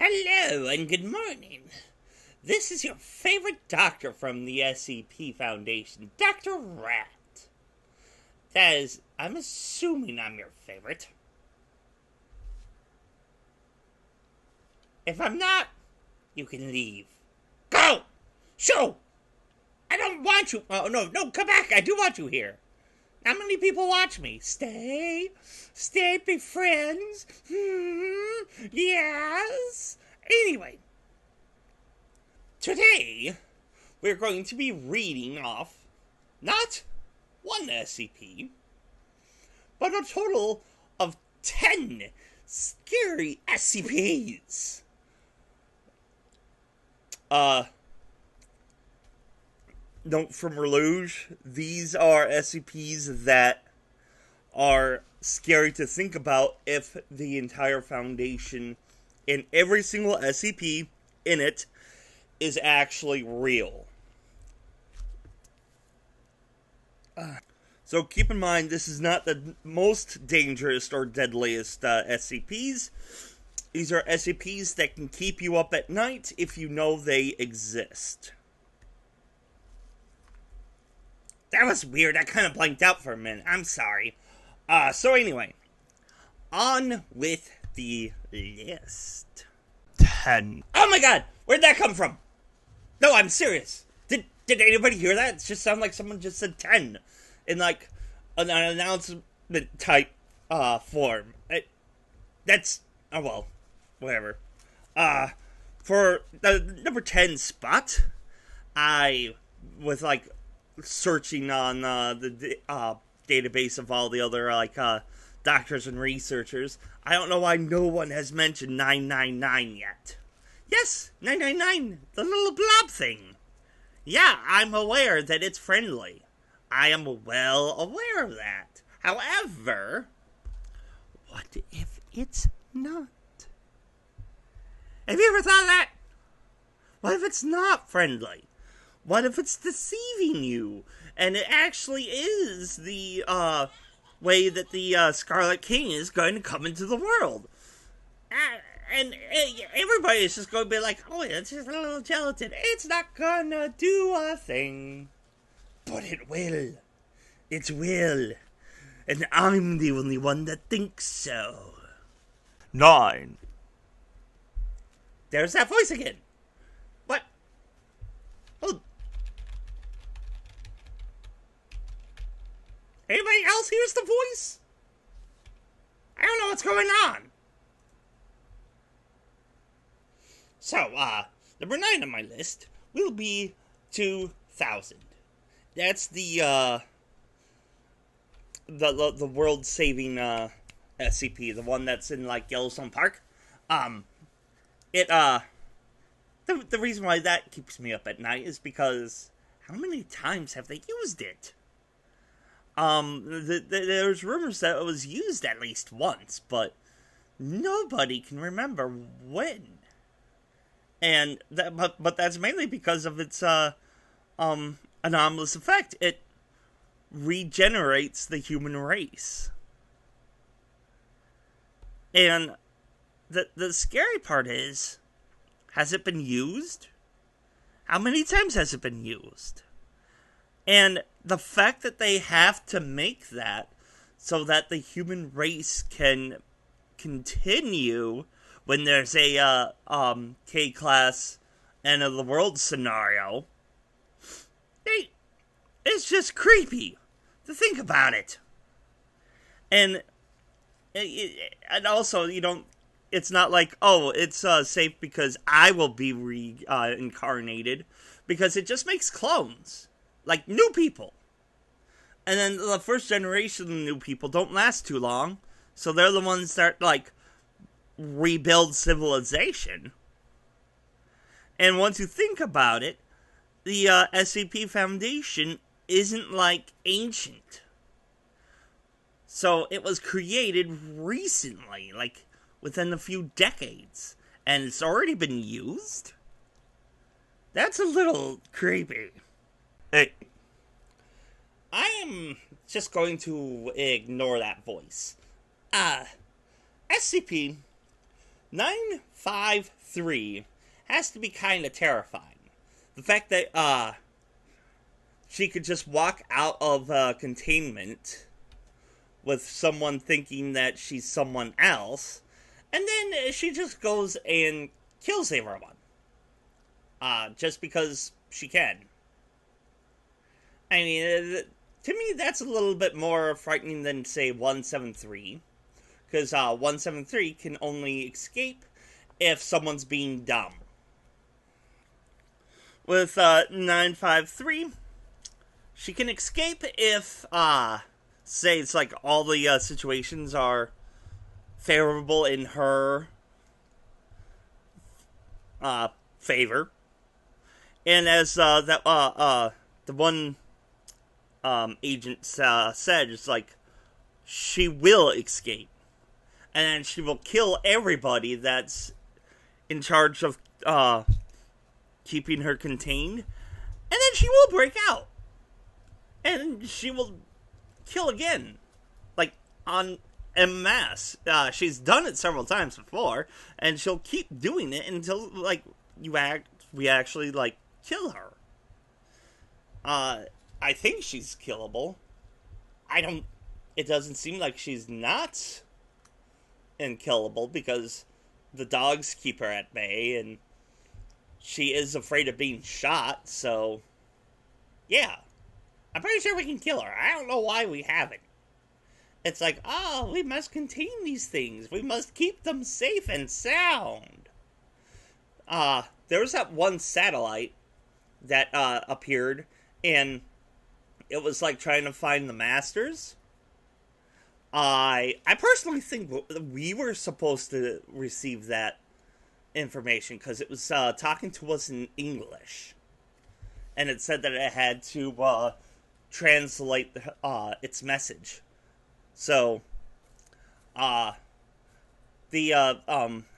Hello and good morning. This is your favorite doctor from the SCP Foundation, Dr. Rat. That is, I'm assuming I'm your favorite. If I'm not, you can leave. Go! Shoo! I don't want you. Oh, no, come back. I do want you here. How many people watch me? Stay, be friends. Yes. Anyway, today we're going to be reading off not one SCP, but a total of 10 scary SCPs. Note from Reluge, these are SCPs that are scary to think about if the entire Foundation and every single SCP in it is actually real. So keep in mind, this is not the most dangerous or deadliest SCPs. These are SCPs that can keep you up at night if you know they exist. That was weird. I kind of blanked out for a minute. I'm sorry. So anyway, on with the list. 10. Oh my god! Where'd that come from? No, I'm serious. Did anybody hear that? It just sounded like someone just said 10 in like an announcement type form. That's oh well, whatever. For the number 10 spot, I was like searching on the database of all the other doctors and researchers. I don't know why no one has mentioned 999 yet. Yes, 999, the little blob thing. Yeah, I'm aware that it's friendly. I am well aware of that. However, what if it's not? Have you ever thought of that? What if it's not friendly? What if it's deceiving you? And it actually is the way that the Scarlet King is going to come into the world. And everybody is just going to be like, oh, it's just a little gelatin. It's not going to do a thing. But it will. It will. And I'm the only one that thinks so. 9. There's that voice again. What? Oh. Anybody else hears the voice? I don't know what's going on. So, number 9 on my list will be 2000. That's the world-saving SCP, the one that's in like Yellowstone Park. The reason why that keeps me up at night is because how many times have they used it? There's rumors that it was used at least once, but nobody can remember when. And but that's mainly because of its anomalous effect. It regenerates the human race. And the scary part is, has it been used? How many times has it been used? And the fact that they have to make that so that the human race can continue when there's a K-class end of the world scenario, it's just creepy to think about it. And also, you don't. It's not like, oh, it's safe because I will be reincarnated, because it just makes clones. Like, new people. And then the first generation of new people don't last too long, so they're the ones that, like, rebuild civilization. And once you think about it, the SCP Foundation isn't, like, ancient. So it was created recently, like, within a few decades. And it's already been used? That's a little creepy. Hey. I am just going to ignore that voice. SCP 953 has to be kind of terrifying. The fact that she could just walk out of containment with someone thinking that she's someone else, and then she just goes and kills everyone. Just because she can. I mean, to me, that's a little bit more frightening than, say, 173. Because 173 can only escape if someone's being dumb. With 953, she can escape if, say, it's like all the situations are favorable in her favor. And as the one agent said, it's like, she will escape. And then she will kill everybody that's in charge of keeping her contained. And then she will break out. And she will kill again. Like, en masse. She's done it several times before. And she'll keep doing it until, like, we actually, like, kill her. I think she's killable. It doesn't seem like she's not unkillable because the dogs keep her at bay and she is afraid of being shot, so yeah. I'm pretty sure we can kill her. I don't know why we haven't. It's like, oh, we must contain these things. We must keep them safe and sound. There was that one satellite that appeared, and it was like trying to find the masters. I personally think we were supposed to receive that information because it was talking to us in English, and it said that it had to translate its message. So, the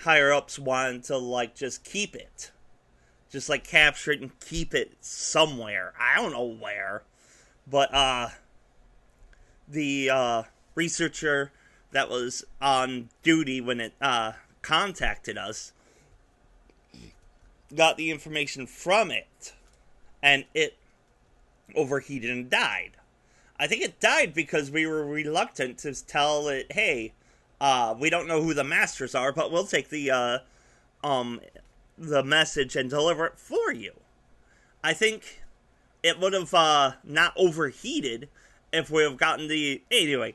higher ups wanted to like just keep it, just like capture it and keep it somewhere. I don't know where, but the researcher that was on duty when it contacted us got the information from it, and it overheated and died. I think it died because we were reluctant to tell it, hey, we don't know who the masters are, but we'll take the message and deliver it for you. I think it would have not overheated if we have gotten the... Anyway,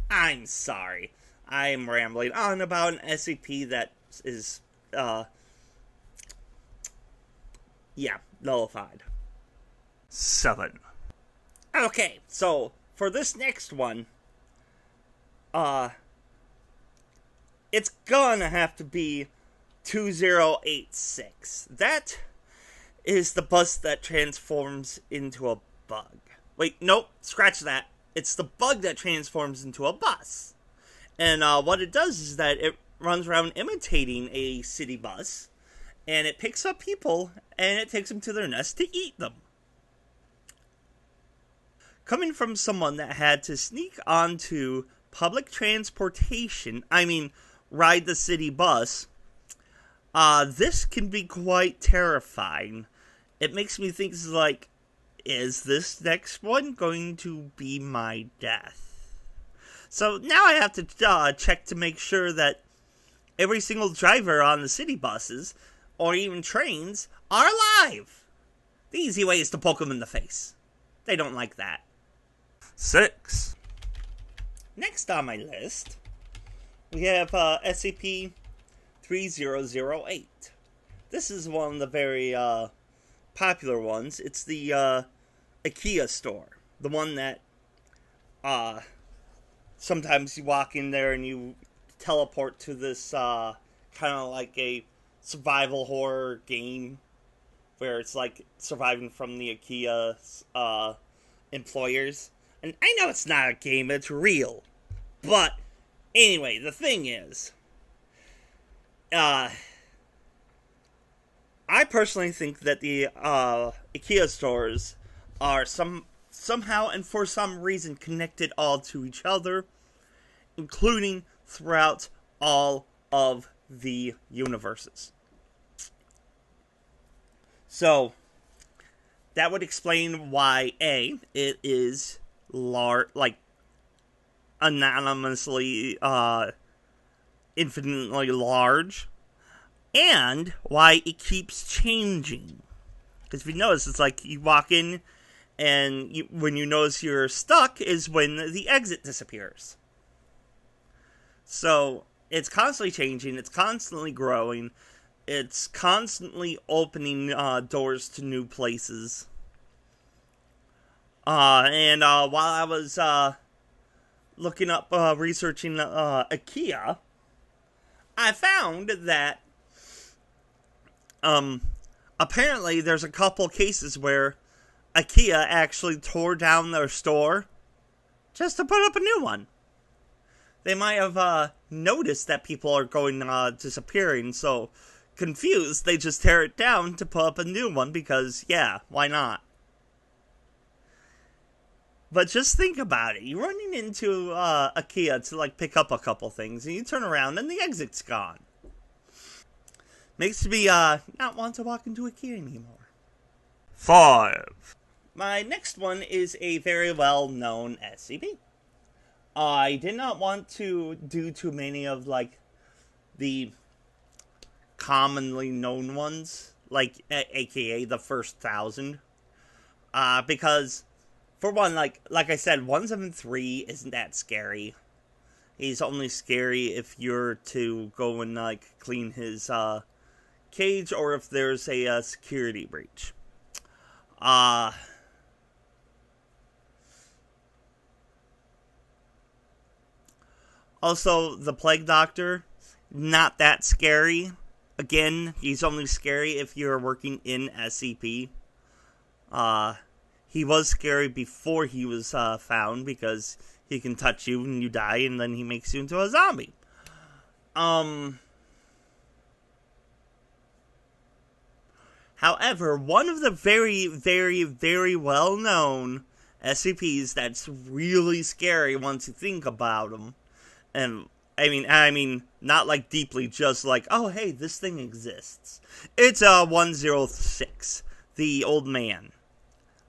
I'm sorry. I'm rambling on about an SCP that is, nullified. 7. Okay, so, for this next one, it's gonna have to be 2086. That is the bus that transforms into a bug. Wait, nope, scratch that. It's the bug that transforms into a bus. And what it does is that it runs around imitating a city bus, and it picks up people, and it takes them to their nest to eat them. Coming from someone that had to sneak onto public transportation, ride the city bus, this can be quite terrifying. It makes me think, like, is this next one going to be my death? So now I have to check to make sure that every single driver on the city buses, or even trains, are alive. The easy way is to poke them in the face. They don't like that. 6. Next on my list, we have SCP-3008. This is one of the very popular ones. It's the Ikea store. The one that sometimes you walk in there and you teleport to this kind of like a survival horror game where it's like surviving from the Ikea employers. And I know it's not a game, it's real. But, anyway, the thing is, I personally think that the Ikea stores are somehow and for some reason connected all to each other, including throughout all of the universes. So that would explain why it is anonymously infinitely large, and why it keeps changing. Because if you notice, it's like you walk in, and when you notice you're stuck is when the exit disappears. So it's constantly changing, it's constantly growing, it's constantly opening doors to new places. And while I was looking up, researching Ikea, I found that apparently there's a couple cases where Ikea actually tore down their store just to put up a new one. They might have noticed that people are going disappearing, so confused, they just tear it down to put up a new one because, yeah, why not? But just think about it. You're running into Ikea to like pick up a couple things, and you turn around and the exit's gone. Makes me not want to walk into Ikea anymore. 5. My next one is a very well-known SCP. I did not want to do too many of like the commonly known ones, like aka the first 1,000, because for one, like I said, 173 isn't that scary. He's only scary if you're to go and like clean his cage, or if there's a security breach. Also, the Plague Doctor, not that scary. Again, he's only scary if you're working in SCP. He was scary before he was found, because he can touch you and you die, and then he makes you into a zombie. However, one of the very, very, very well-known SCPs that's really scary once you think about them, and I mean, not like deeply, just like, oh hey, this thing exists. It's 106, the old man.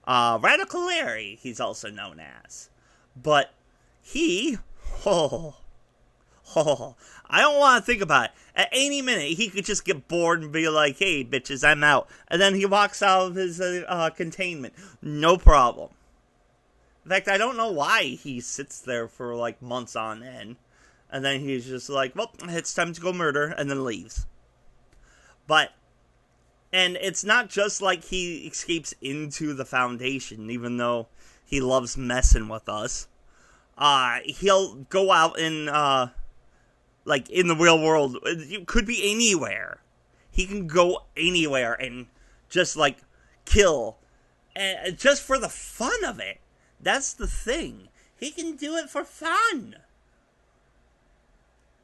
Radical Larry, he's also known as. But he, I don't want to think about it. At any minute, he could just get bored and be like, hey, bitches, I'm out. And then he walks out of his containment. No problem. In fact, I don't know why he sits there for like months on end. And then he's just like, well, it's time to go murder, and then leaves. And it's not just like he escapes into the Foundation, even though he loves messing with us. He'll go out in, like, in the real world. It could be anywhere. He can go anywhere and just, like, kill. And just for the fun of it. That's the thing. He can do it for fun.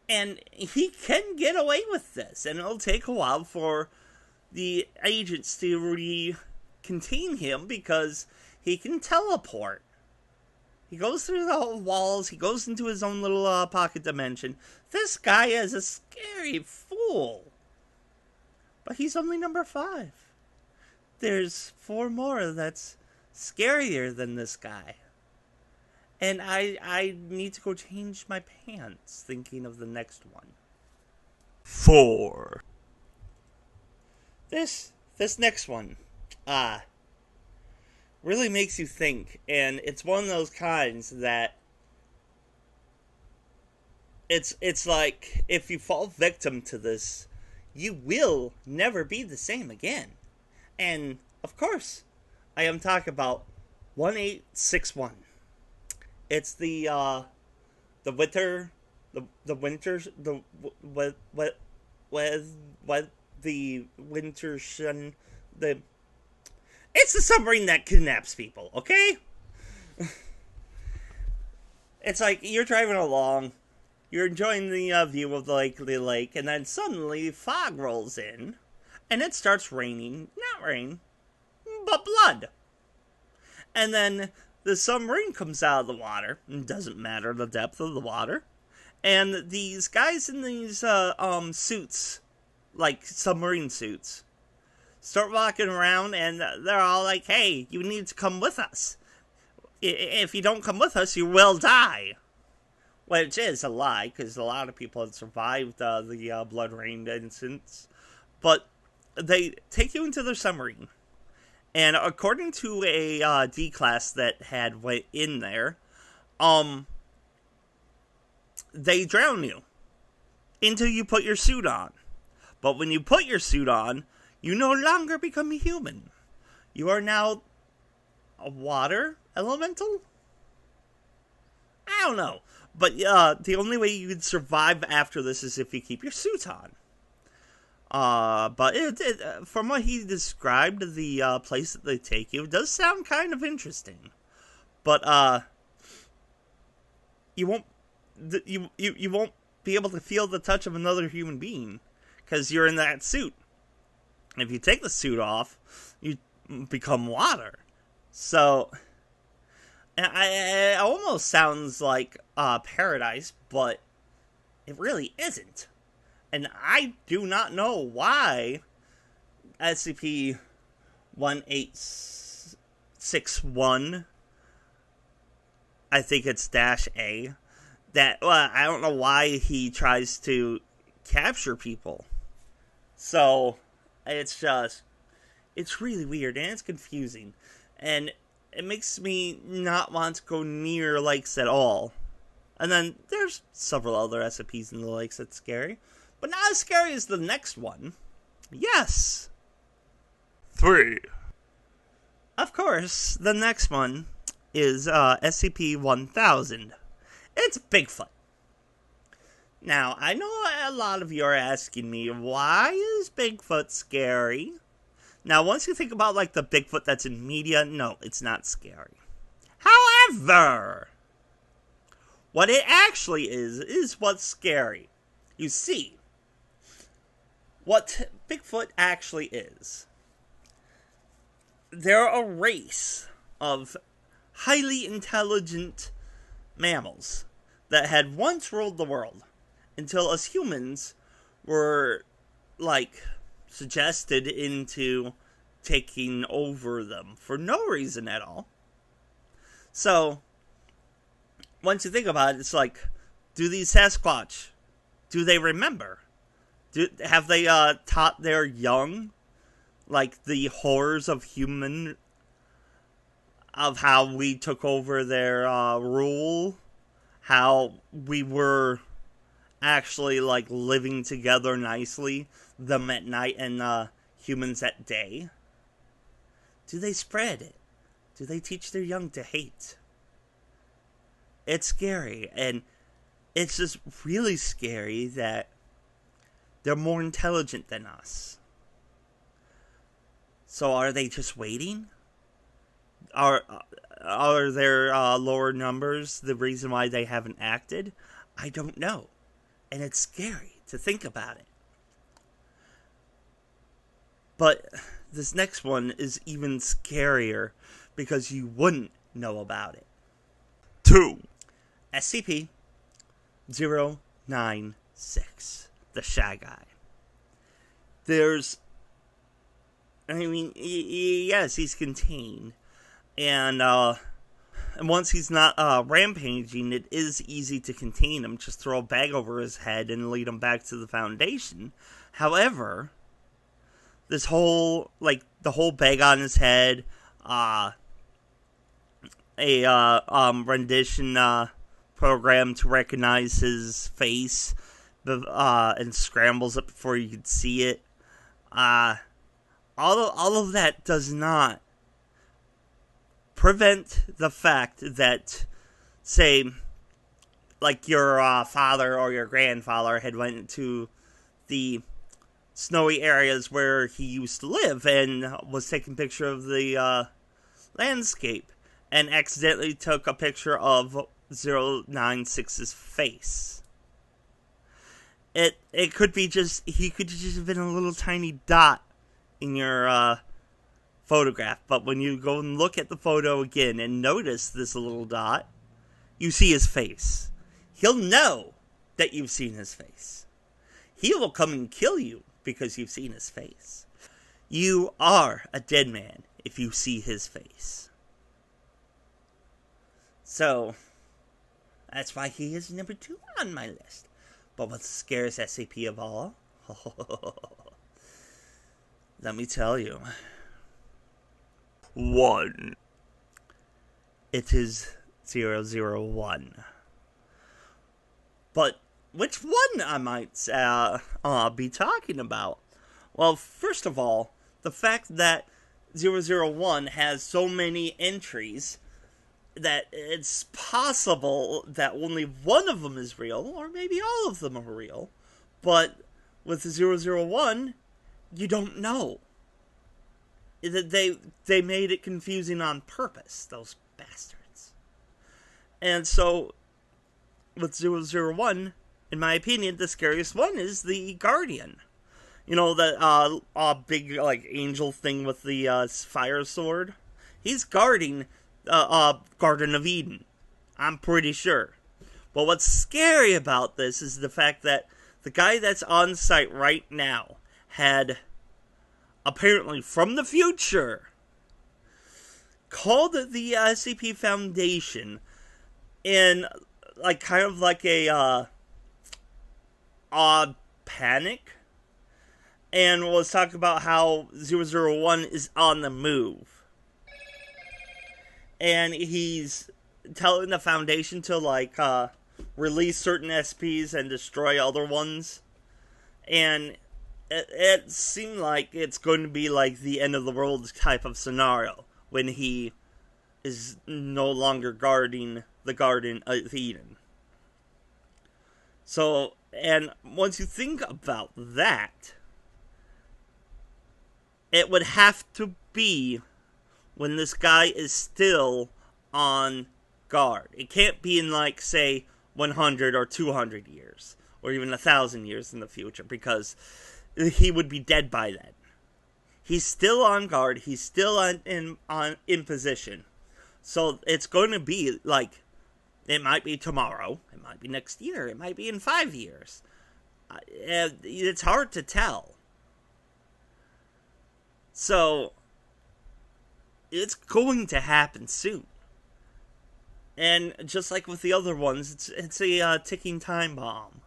And he can get away with this. And it'll take a while for the agents to contain him, because he can teleport. He goes through the whole walls. He goes into his own little pocket dimension. This guy is a scary fool. But he's only number 5. There's 4 more that's scarier than this guy. And I need to go change my pants thinking of the next one. 4. This next one, really makes you think, and it's one of those kinds that it's like, if you fall victim to this, you will never be the same again. And of course, I am talking about 1861. It's the winter, the winters, the winter shun, it's the submarine that kidnaps people, okay? It's like, you're driving along, you're enjoying the view of the lake, and then suddenly fog rolls in, and it starts raining, not rain, but blood. And then the submarine comes out of the water, it doesn't matter the depth of the water, And these guys in these suits, like submarine suits, start walking around, and they're all like, "Hey, you need to come with us. If you don't come with us, you will die." Which is a lie, because a lot of people have survived the blood rain incidents. But they take you into their submarine. And according to a D class that had went in there, they drown you until you put your suit on. But when you put your suit on, you no longer become a human. You are now a water elemental? I don't know. But the only way you can survive after this is if you keep your suit on. But from what he described, the place that they take you, it does sound kind of interesting. But you won't be able to feel the touch of another human being because you're in that suit. If you take the suit off, you become water. So it almost sounds like paradise, but it really isn't. And I do not know why SCP-1861, I think it's -A, that, I don't know why he tries to capture people. So, it's really weird, and it's confusing. And it makes me not want to go near lakes at all. And then there's several other SCPs in the lakes that's scary. But not as scary as the next one. Yes! 3. Of course, the next one is SCP-1000. It's Bigfoot. Now, I know a lot of you are asking me, why is Bigfoot scary? Now, once you think about, like, the Bigfoot that's in media, no, it's not scary. However, what it actually is what's scary. You see, what Bigfoot actually is, they're a race of highly intelligent mammals that had once ruled the world until us humans were, like, suggested into taking over them for no reason at all. So, once you think about it, it's like, do these Sasquatch, do they remember? Have they taught their young, like, the horrors of human, of how we took over their rule, how we were actually, like, living together nicely, them at night and humans at day? Do they spread it? Do they teach their young to hate? It's scary, and it's just really scary that they're more intelligent than us. So are they just waiting? Are their lower numbers the reason why they haven't acted? I don't know. And it's scary to think about it. But this next one is even scarier because you wouldn't know about it. 2. SCP-096. The Shy Guy. Yes, he's contained. And once he's not rampaging, it is easy to contain him. Just throw a bag over his head and lead him back to the Foundation. However, this whole, like, the whole bag on his head, a rendition program to recognize his face, and scrambles it before you can see it. All of that does not prevent the fact that, say, like your father or your grandfather had went to the snowy areas where he used to live and was taking a picture of the landscape and accidentally took a picture of 096's face. It could be he could just have been a little tiny dot in your photograph, but when you go and look at the photo again and notice this little dot, you see his face. He'll know that you've seen his face. He will come and kill you because you've seen his face. You are a dead man if you see his face. So, that's why he is number 2 on my list. But what's the scariest SCP of all? Let me tell you. 1. It is 001. But which one I might be talking about? Well, first of all, the fact that 001 has so many entries that it's possible that only one of them is real, or maybe all of them are real. But with 001, you don't know. They made it confusing on purpose, those bastards. And so, with 001, in my opinion, the scariest one is the Guardian. You know, that big, like, angel thing with the fire sword? He's guarding Garden of Eden. I'm pretty sure. But what's scary about this is the fact that the guy that's on site right now had, apparently from the future, called the SCP Foundation in, like, kind of like a odd panic, and was talking about how 001 is on the move. And he's telling the Foundation to, like, release certain SCPs and destroy other ones. And it seemed like it's going to be like the end of the world type of scenario when he is no longer guarding the Garden of Eden. So, and once you think about that, it would have to be when this guy is still on guard. It can't be in, like, say, 100 or 200 years, or even 1,000 years in the future, because he would be dead by then. He's still on guard. He's still in position. So it's going to be, like, it might be tomorrow. It might be next year. It might be in 5 years. It's hard to tell. So, it's going to happen soon. And just like with the other ones, it's a ticking time bomb.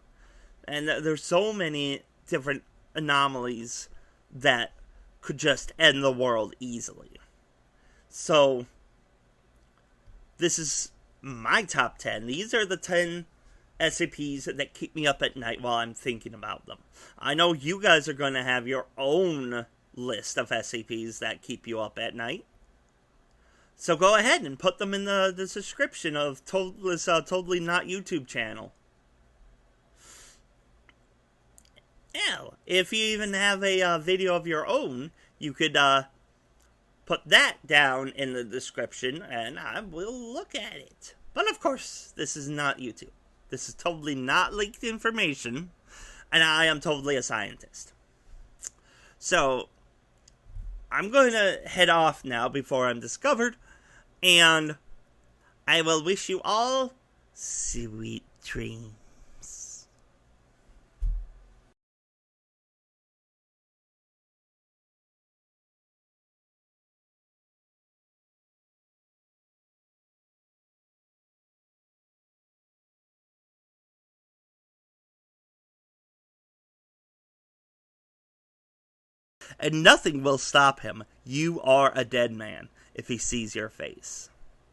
And there's so many different anomalies that could just end the world easily. So, this is my top 10. These are the 10 SCPs that keep me up at night while I'm thinking about them. I know you guys are going to have your own list of SCPs that keep you up at night. So go ahead and put them in the description of this Totally Not YouTube channel. Hell, if you even have a video of your own, you could put that down in the description and I will look at it. But of course, this is not YouTube. This is totally not leaked information, and I am totally a scientist. So, I'm going to head off now before I'm discovered, and I will wish you all sweet dreams. And nothing will stop him. You are a dead man if he sees your face.